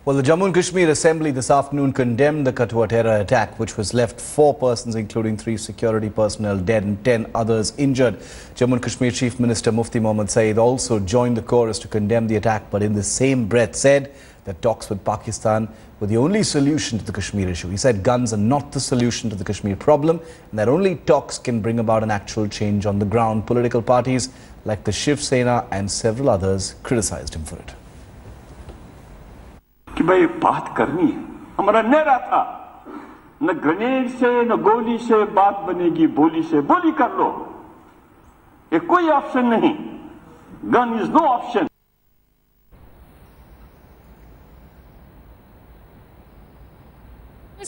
Well, the Jammu Kashmir Assembly this afternoon condemned the Kathua terror attack, which was left 4 persons, including 3 security personnel, dead and 10 others injured. Jammu Kashmir Chief Minister Mufti Mohammad Sayeed also joined the chorus to condemn the attack, but in the same breath said that talks with Pakistan were the only solution to the Kashmir issue. He said guns are not the solution to the Kashmir problem and that only talks can bring about an actual change on the ground. Political parties like the Shiv Sena and several others criticized him for it. कि भाई बात करनी है, हमारा नारा था न grenade से न गोली से बात बनेगी, बोली से बोली कर लो, ये कोई ऑप्शन नहीं, gun is no option.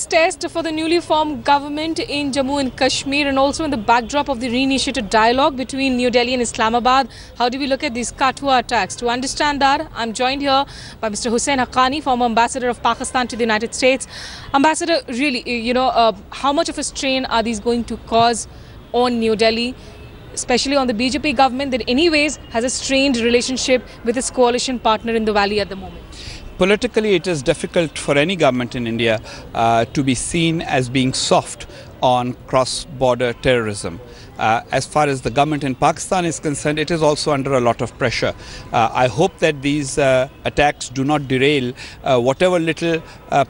Test for the newly formed government in Jammu and Kashmir, and also in the backdrop of the reinitiated dialogue between New Delhi and Islamabad. How do we look at these Kathua attacks? To understand that, I'm joined here by Mr. Hussain Haqqani, former ambassador of Pakistan to the United States. Ambassador, really, how much of a strain are these going to cause on New Delhi, especially on the BJP government that anyways has a strained relationship with its coalition partner in the valley at the moment? Politically, it is difficult for any government in India to be seen as being soft on cross-border terrorism. As far as the government in Pakistan is concerned, it is also under a lot of pressure. I hope that these attacks do not derail whatever little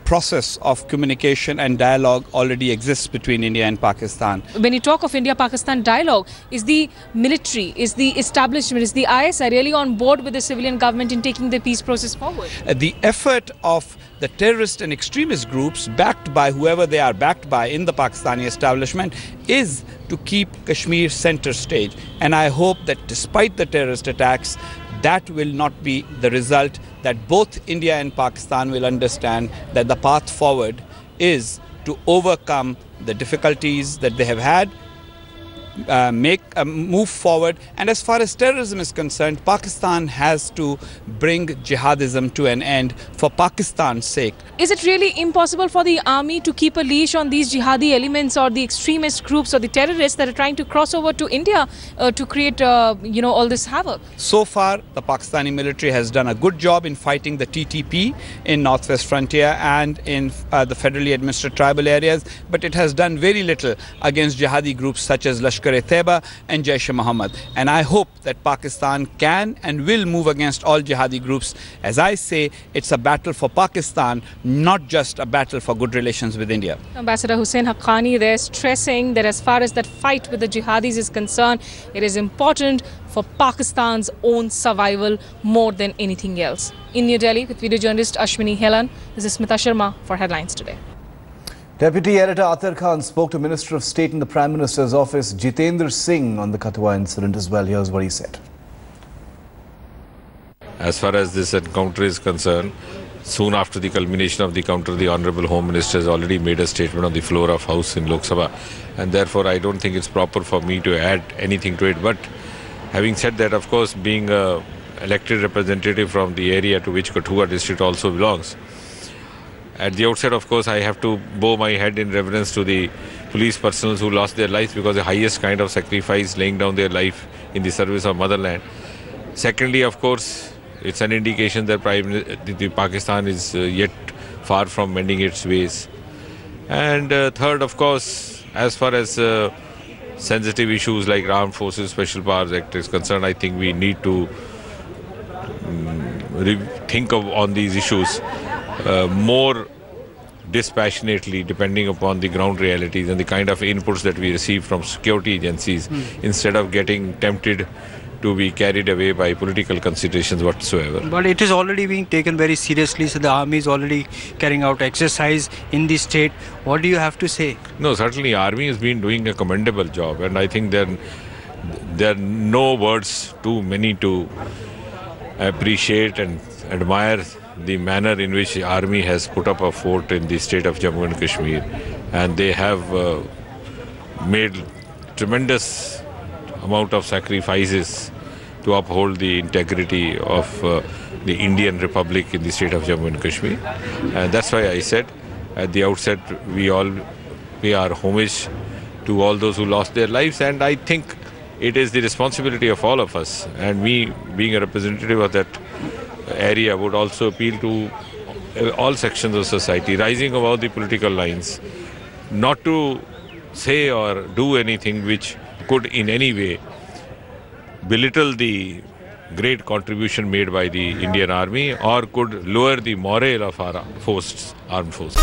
process of communication and dialogue already exists between India and Pakistan. When you talk of India-Pakistan dialogue, is the military, is the establishment, is the ISI really on board with the civilian government in taking the peace process forward? The effort of the terrorist and extremist groups, backed by whoever they are backed by in the Pakistani establishment, is to keep Kashmir center stage. And I hope that despite the terrorist attacks, that will not be the result, that both India and Pakistan will understand that the path forward is to overcome the difficulties that they have had, make a move forward. And as far as terrorism is concerned, Pakistan has to bring jihadism to an end for Pakistan's sake. Is it really impossible for the army to keep a leash on these jihadi elements or the extremist groups or the terrorists that are trying to cross over to India to create, all this havoc? So far, the Pakistani military has done a good job in fighting the TTP in Northwest Frontier and in the federally administered tribal areas, but it has done very little against jihadi groups such as Lashkar-e-Taiba and Jaish-e-Mohammed. And I hope that Pakistan can and will move against all jihadi groups. As I say, it's a battle for Pakistan, not just a battle for good relations with India. Ambassador Hussain Haqqani there stressing that as far as that fight with the jihadis is concerned, it is important for Pakistan's own survival more than anything else. In New Delhi, with video journalist Ashwini Helan, this is Smita Sharma for Headlines Today. Deputy Editor Atar Khan spoke to Minister of State in the Prime Minister's office, Jitendra Singh, on the Kathua incident as well. Here's what he said. As far as this encounter is concerned, soon after the culmination of the encounter, the Honourable Home Minister has already made a statement on the floor of House in Lok Sabha, and therefore I don't think it's proper for me to add anything to it. But having said that, of course, being an elected representative from the area to which Kathua district also belongs, at the outset, of course, I have to bow my head in reverence to the police personnel who lost their lives, because the highest kind of sacrifice, laying down their life in the service of motherland. Secondly, of course, it's an indication that Pakistan is yet far from mending its ways. And third, of course, as far as sensitive issues like Armed Forces Special Powers Act is concerned, I think we need to think on these issues more dispassionately, depending upon the ground realities and the kind of inputs that we receive from security agencies, instead of getting tempted to be carried away by political considerations whatsoever. But it is already being taken very seriously, so the army is already carrying out exercise in the state. What do you have to say? No, certainly army has been doing a commendable job, and I think there are no words too many to appreciate and admire the manner in which the army has put up a fort in the state of Jammu and Kashmir, and they have made tremendous amount of sacrifices to uphold the integrity of the Indian Republic in the state of Jammu and Kashmir. And that's why I said at the outset, we all pay our homage to all those who lost their lives, and I think it is the responsibility of all of us, and me being a representative of that area would also appeal to all sections of society, rising above the political lines, not to say or do anything which could in any way belittle the great contribution made by the Indian Army or could lower the morale of our armed forces.